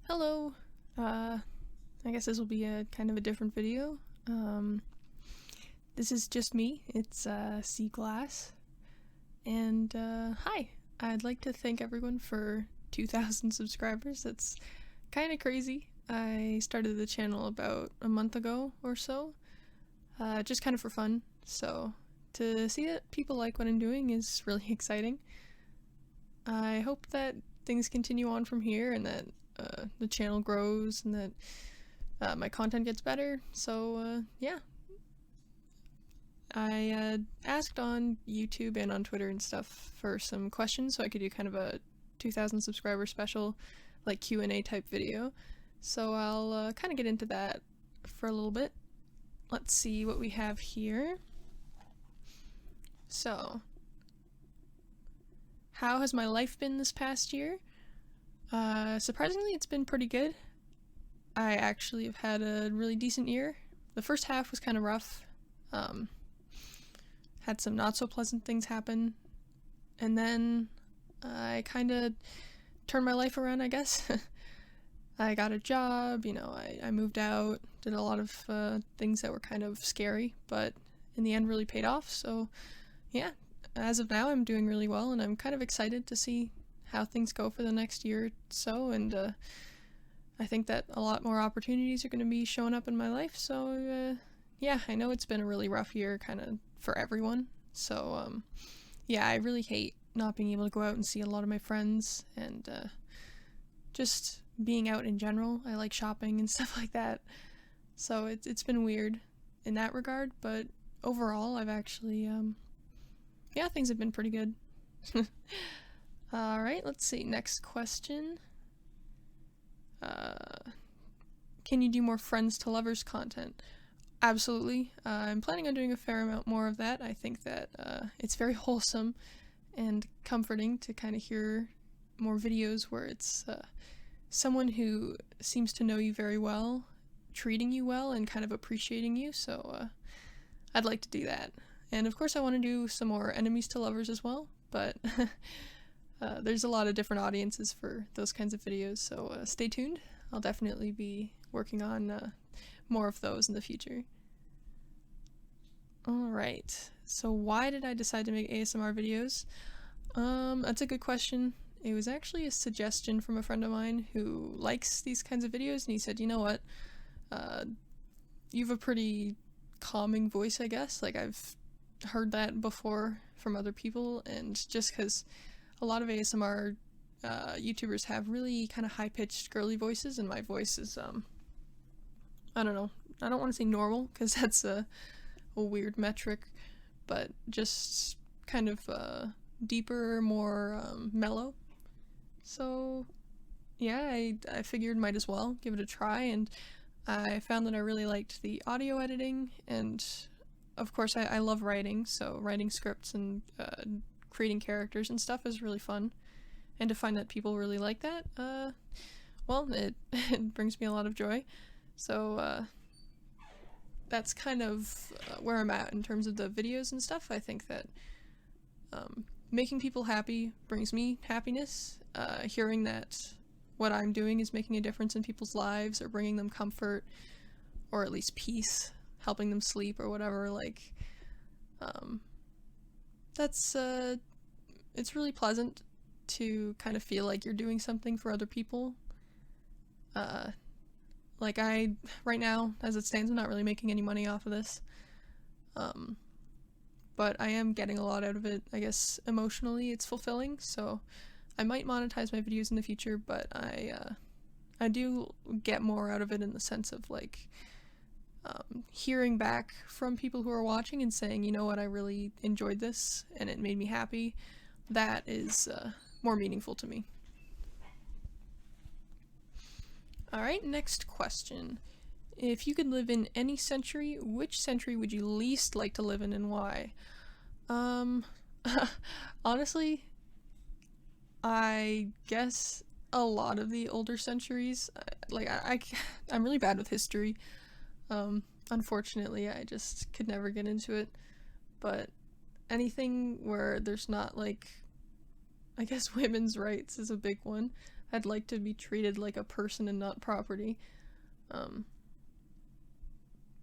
Hello. I guess this will be a kind of a different video. This is just me. It's C Glass. And hi. I'd like to thank everyone for 2,000 subscribers. That's kind of crazy. I started the channel about a month ago or so, just kind of for fun. So to see that people like what I'm doing is really exciting. I hope that things continue on from here and that the channel grows and that my content gets better. So yeah, I asked on YouTube and on Twitter and stuff for some questions so I could do kind of a 2,000 subscriber special, like Q&A type video. So I'll kind of get into that for a little bit. Let's see what we have here. So, how has my life been this past year? Surprisingly, it's been pretty good. I actually have had a really decent year. The first half was kind of rough. Had some not so pleasant things happen. And then I kind of turned my life around, I guess. I got a job, I moved out, did a lot of things that were kind of scary, but in the end really paid off. So yeah, as of now I'm doing really well, and I'm kind of excited to see how things go for the next year or so, and I think that a lot more opportunities are going to be showing up in my life. So yeah, I know it's been a really rough year kind of for everyone. So yeah, I really hate not being able to go out and see a lot of my friends, and just being out in general. I like shopping and stuff like that. So it's been weird in that regard, but overall I've actually yeah, things have been pretty good. Alright, let's see. Next question. Can you do more friends to lovers content? Absolutely. I'm planning on doing a fair amount more of that. I think that it's very wholesome and comforting to kind of hear more videos where it's someone who seems to know you very well, treating you well, and kind of appreciating you. So I'd like to do that. And of course I want to do some more enemies to lovers as well, but there's a lot of different audiences for those kinds of videos, so stay tuned. I'll definitely be working on more of those in the future. Alright, so why did I decide to make ASMR videos? That's a good question. It was actually a suggestion from a friend of mine who likes these kinds of videos, and he said, you know what, you have a pretty calming voice, I guess. Like, I've heard that before from other people, and just because a lot of ASMR YouTubers have really kind of high-pitched girly voices, and my voice is, I don't know, I don't want to say normal, because that's a weird metric, but just kind of deeper, more mellow. So yeah, I figured might as well give it a try, and I found that I really liked the audio editing, and of course I love writing, so writing scripts and creating characters and stuff is really fun. And to find that people really like that, well, it brings me a lot of joy. So that's kind of where I'm at in terms of the videos and stuff. I think that making people happy brings me happiness. Hearing that what I'm doing is making a difference in people's lives, or bringing them comfort, or at least peace, helping them sleep or whatever, like, that's, it's really pleasant to kind of feel like you're doing something for other people. Like, right now, as it stands, I'm not really making any money off of this. But I am getting a lot out of it. I guess emotionally it's fulfilling, so I might monetize my videos in the future, but I do get more out of it in the sense of, like, hearing back from people who are watching and saying, you know what, I really enjoyed this and it made me happy. That is more meaningful to me. Alright, next question. If you could live in any century, which century would you least like to live in, and why? Honestly, I guess a lot of the older centuries. Like, I'm really bad with history. Unfortunately, I just could never get into it. But anything where there's not, like, I guess women's rights is a big one. I'd like to be treated like a person and not property. Um,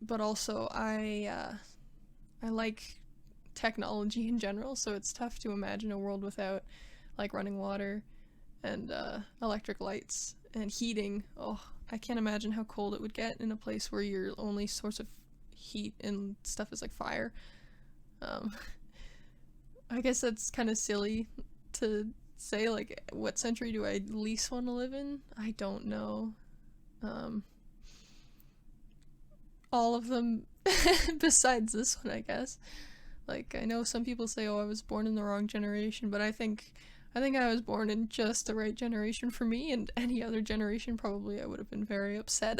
but also, I like technology in general, so it's tough to imagine a world without like running water and electric lights and heating. Oh, I can't imagine how cold it would get in a place where your only source of heat and stuff is like fire. Um, I guess that's kind of silly to say, like, what century do I least want to live in? I don't know. Um, all of them besides this one, I guess. Like, I know some people say, oh, I was born in the wrong generation, but I think I was born in just the right generation for me, and any other generation probably I would have been very upset.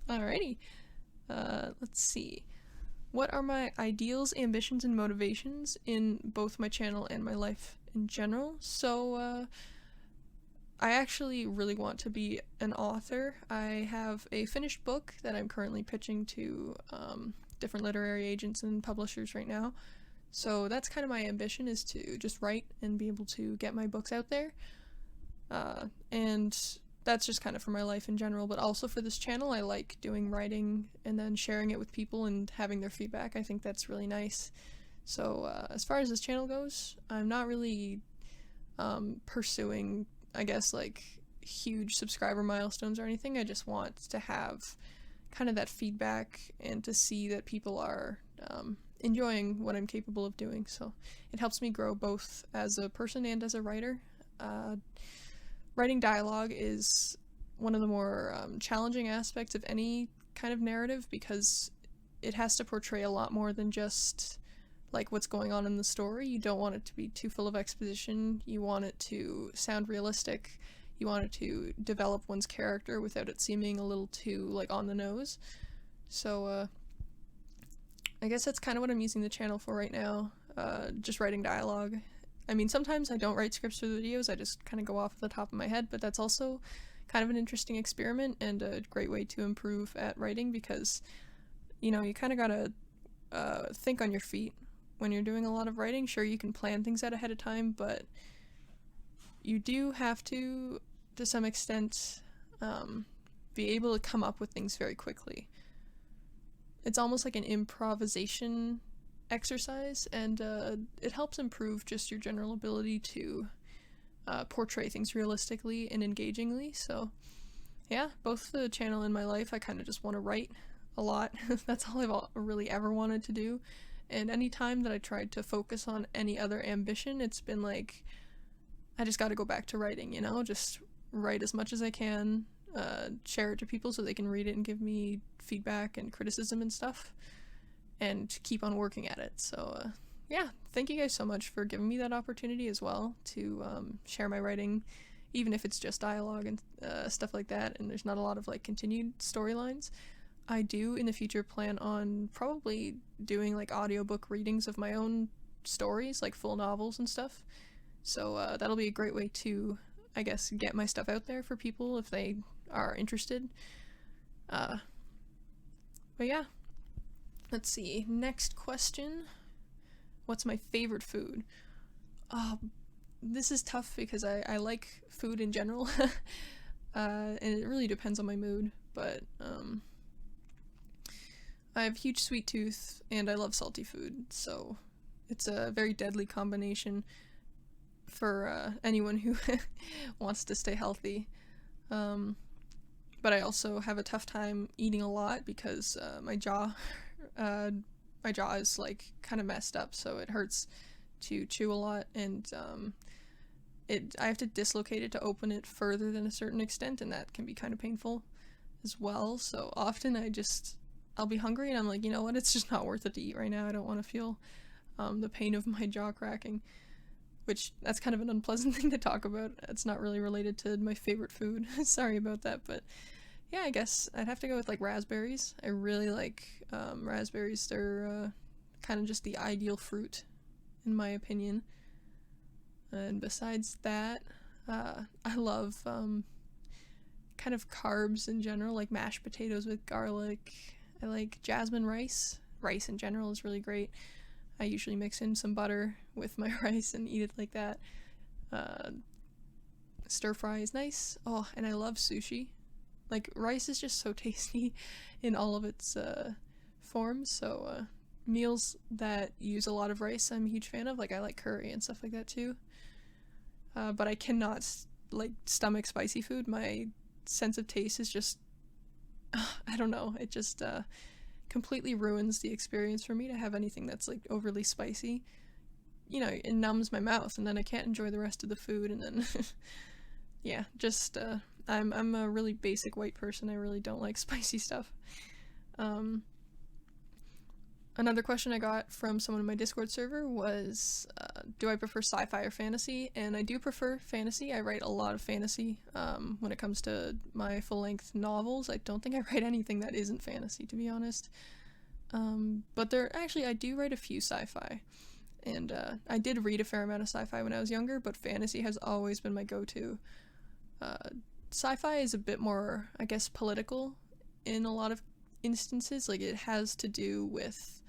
Alrighty. Let's see. What are my ideals, ambitions, and motivations in both my channel and my life in general? So, I actually really want to be an author. I have a finished book that I'm currently pitching to different literary agents and publishers right now. So that's kind of my ambition, is to just write and be able to get my books out there. And that's just kind of for my life in general, but also for this channel, I like doing writing and then sharing it with people and having their feedback. I think that's really nice. So as far as this channel goes, I'm not really pursuing, I guess, like huge subscriber milestones or anything. I just want to have kind of that feedback and to see that people are enjoying what I'm capable of doing. So it helps me grow both as a person and as a writer. Writing dialogue is one of the more challenging aspects of any kind of narrative, because it has to portray a lot more than just like what's going on in the story. You don't want it to be too full of exposition. You want it to sound realistic. You want it to develop one's character without it seeming a little too like on the nose. So I guess that's kind of what I'm using the channel for right now. Just writing dialogue. I mean, sometimes I don't write scripts for the videos, I just kind of go off the top of my head, but that's also kind of an interesting experiment and a great way to improve at writing, because, you know, you kind of gotta think on your feet when you're doing a lot of writing. Sure, you can plan things out ahead of time, but you do have to some extent, be able to come up with things very quickly. It's almost like an improvisation exercise, and it helps improve just your general ability to portray things realistically and engagingly. So yeah, both the channel and my life, I kind of just want to write a lot. That's all I've really ever wanted to do, and any time that I tried to focus on any other ambition, it's been like, I just got to go back to writing, you know, just write as much as I can, share it to people so they can read it and give me feedback and criticism and stuff, and keep on working at it. So yeah, thank you guys so much for giving me that opportunity as well to share my writing, even if it's just dialogue and stuff like that, and there's not a lot of like continued storylines. I do in the future plan on probably doing like audiobook readings of my own stories, like full novels and stuff. So that'll be a great way to, I guess, get my stuff out there for people if they are interested. But yeah, let's see. Next question. What's my favorite food? This is tough because I like food in general, and it really depends on my mood, but I have a huge sweet tooth and I love salty food, so it's a very deadly combination for anyone who wants to stay healthy. But I also have a tough time eating a lot because my jaw is like kind of messed up, so it hurts to chew a lot, and I have to dislocate it to open it further than a certain extent, and that can be kind of painful as well. So often I'll be hungry and I'm like, you know what, it's just not worth it to eat right now. I don't want to feel the pain of my jaw cracking, which that's kind of an unpleasant thing to talk about. It's not really related to my favorite food. Sorry about that, but yeah, I guess I'd have to go with like raspberries. I really like raspberries. They're kind of just the ideal fruit in my opinion. And besides that, I love kind of carbs in general, like mashed potatoes with garlic. I like jasmine rice. Rice in general is really great. I usually mix in some butter with my rice and eat it like that. Stir fry is nice. Oh, and I love sushi. Like, rice is just so tasty in all of its forms, so meals that use a lot of rice I'm a huge fan of. Like, I like curry and stuff like that too. But I cannot, like, stomach spicy food. My sense of taste is just, I don't know, it just completely ruins the experience for me to have anything that's, like, overly spicy. You know, it numbs my mouth, and then I can't enjoy the rest of the food, and then, yeah, just, I'm a really basic white person. I really don't like spicy stuff. Another question I got from someone in my Discord server was, do I prefer sci-fi or fantasy? And I do prefer fantasy. I write a lot of fantasy. When it comes to my full-length novels, I don't think I write anything that isn't fantasy, to be honest. But I do write a few sci-fi. And I did read a fair amount of sci-fi when I was younger, but fantasy has always been my go-to. Sci-fi is a bit more, I guess, political in a lot of instances. Like, it has to do with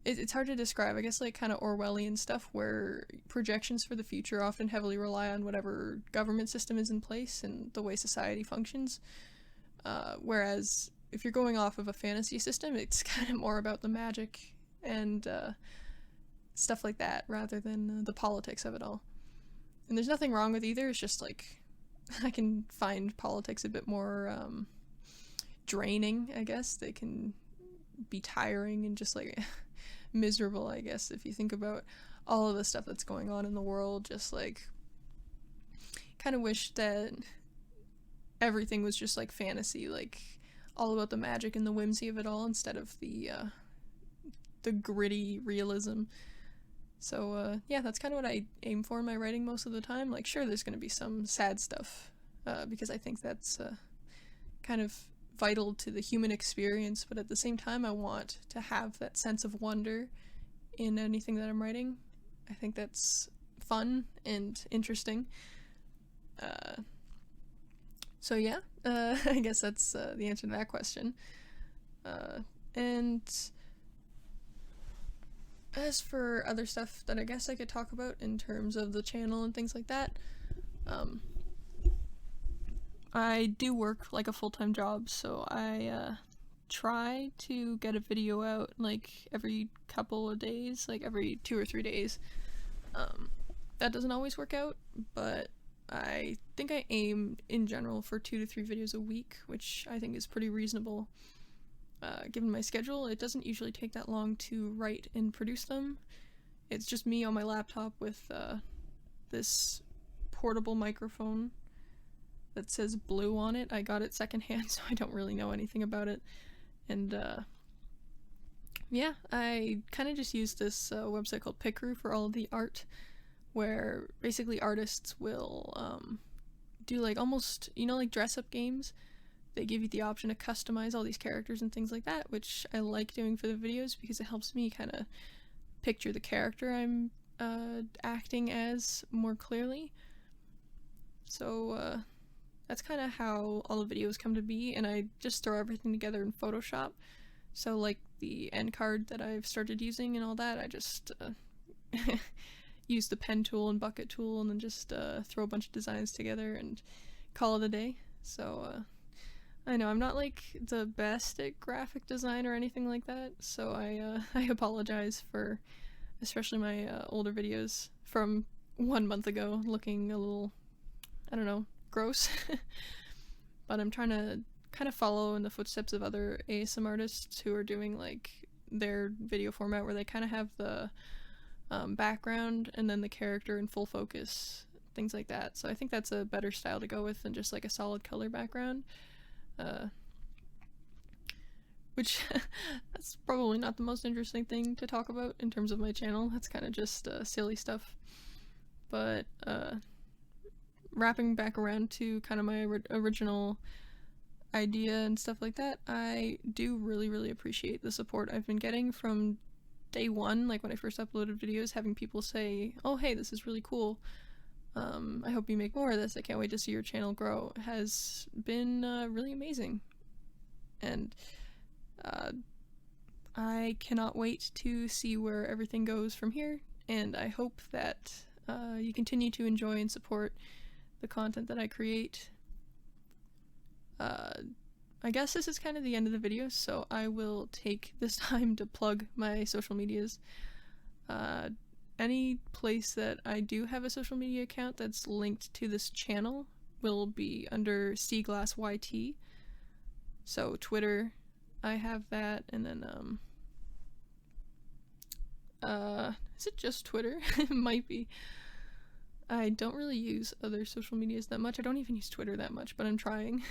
it's hard to describe. I guess, like, kind of Orwellian stuff where projections for the future often heavily rely on whatever government system is in place and the way society functions. Whereas if you're going off of a fantasy system, it's kind of more about the magic and stuff like that rather than the politics of it all. And there's nothing wrong with either. It's just, like, I can find politics a bit more draining, I guess. They can be tiring and just, like, miserable, I guess, if you think about all of the stuff that's going on in the world. Just, like, kind of wish that everything was just, like, fantasy, like, all about the magic and the whimsy of it all instead of the gritty realism. So, yeah, that's kind of what I aim for in my writing most of the time. Like, sure, there's going to be some sad stuff, because I think that's kind of vital to the human experience, but at the same time, I want to have that sense of wonder in anything that I'm writing. I think that's fun and interesting. So yeah, I guess that's the answer to that question. And as for other stuff that I guess I could talk about in terms of the channel and things like that, I do work like a full-time job, so I try to get a video out like every couple of days, like every 2 or 3 days. That doesn't always work out, but I think I aim in general for 2 to 3 videos a week, which I think is pretty reasonable. Given my schedule, it doesn't usually take that long to write and produce them. It's just me on my laptop with this portable microphone that says Blue on it. I got it secondhand, so I don't really know anything about it. And yeah, I kind of just use this website called Picrew for all of the art, where basically artists will do like almost, you know, like dress-up games. They give you the option to customize all these characters and things like that, which I like doing for the videos because it helps me kind of picture the character I'm acting as more clearly. So that's kind of how all the videos come to be, and I just throw everything together in Photoshop. So like the end card that I've started using and all that, I just use the pen tool and bucket tool and then just throw a bunch of designs together and call it a day. So I know I'm not like the best at graphic design or anything like that, so I apologize for especially my older videos from 1 month ago looking a little, I don't know, gross. But I'm trying to kind of follow in the footsteps of other ASM artists who are doing like their video format where they kind of have the background and then the character in full focus, things like that. So I think that's a better style to go with than just like a solid color background. Which that's probably not the most interesting thing to talk about in terms of my channel. That's kind of just silly stuff. But wrapping back around to kind of my original idea and stuff like that, I do really appreciate the support I've been getting from day one. Like when I first uploaded videos, having people say, oh hey, this is really cool, I hope you make more of this, I can't wait to see your channel grow, has been really amazing. And I cannot wait to see where everything goes from here, and I hope that you continue to enjoy and support the content that I create. I guess this is kind of the end of the video, so I will take this time to plug my social medias. Any place that I do have a social media account that's linked to this channel will be under CGlassYT. So Twitter, I have that, and then is it just Twitter? It might be. I don't really use other social medias that much. I don't even use Twitter that much, but I'm trying.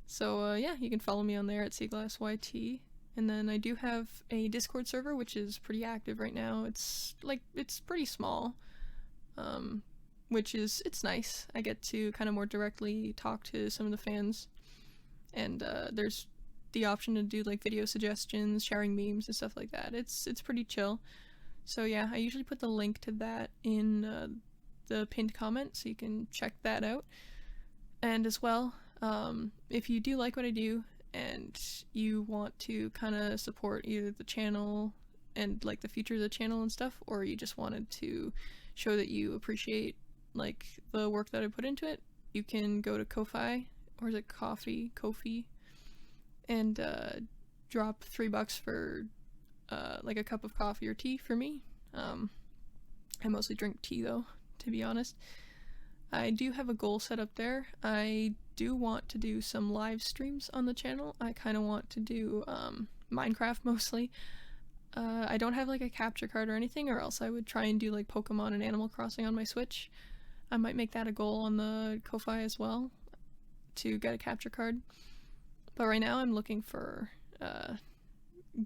So yeah, you can follow me on there at CGlassYT. And then I do have a Discord server, which is pretty active right now. It's pretty small, it's nice. I get to kind of more directly talk to some of the fans, and there's the option to do like video suggestions, sharing memes and stuff like that. It's pretty chill. So yeah, I usually put the link to that in the pinned comment, so you can check that out. And as well, if you do like what I do and you want to kind of support either the channel and like the future of the channel and stuff, or you just wanted to show that you appreciate like the work that I put into it, you can go to Ko-fi, or is it Ko-fi, and drop $3 for like a cup of coffee or tea for me. I mostly drink tea though, to be honest. I do have a goal set up there. I do want to do some live streams on the channel. I kind of want to do Minecraft mostly. I don't have like a capture card or anything, or else I would try and do like Pokemon and Animal Crossing on my Switch. I might make that a goal on the Ko-fi as well, to get a capture card. But right now I'm looking for a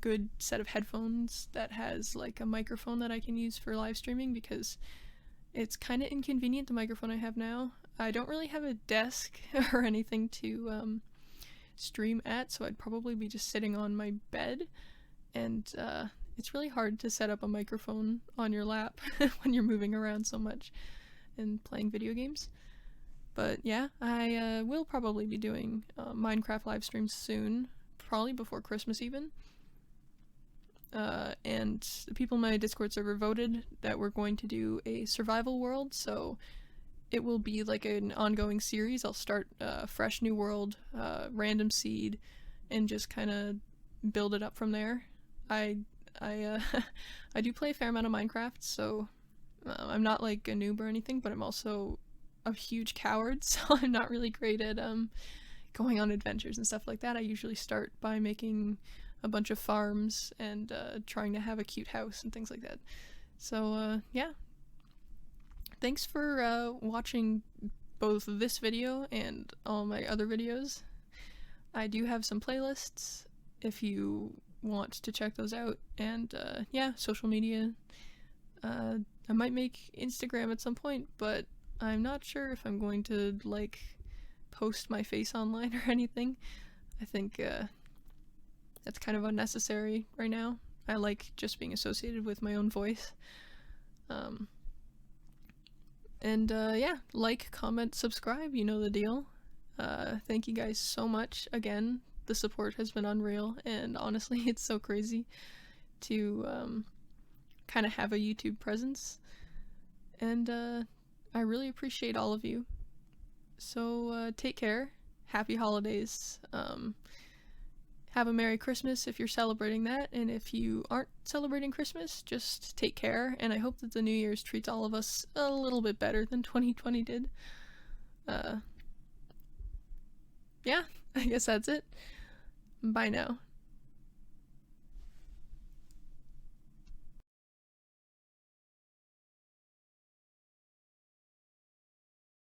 good set of headphones that has like a microphone that I can use for live streaming, because it's kind of inconvenient, the microphone I have now. I don't really have a desk or anything to stream at, so I'd probably be just sitting on my bed, and it's really hard to set up a microphone on your lap when you're moving around so much and playing video games. But yeah, I will probably be doing Minecraft live streams soon, probably before Christmas even. And the people in my Discord server voted that we're going to do a survival world, so it will be like an ongoing series. I'll start a fresh new world, random seed, and just kind of build it up from there. I do play a fair amount of Minecraft, so I'm not like a noob or anything, but I'm also a huge coward, so I'm not really great at going on adventures and stuff like that. I usually start by making a bunch of farms and trying to have a cute house and things like that. So yeah, thanks for watching both this video and all my other videos. I do have some playlists if you want to check those out, and yeah, social media. I might make Instagram at some point, but I'm not sure if I'm going to like post my face online or anything. I think that's kind of unnecessary right now. I like just being associated with my own voice. And yeah, like, comment, subscribe, you know the deal. Thank you guys so much. Again, the support has been unreal, and honestly, it's so crazy to kind of have a YouTube presence. And I really appreciate all of you. So take care. Happy holidays. Have a Merry Christmas if you're celebrating that, and if you aren't celebrating Christmas, just take care, and I hope that the New Year's treats all of us a little bit better than 2020 did. Yeah, I guess that's it. Bye now.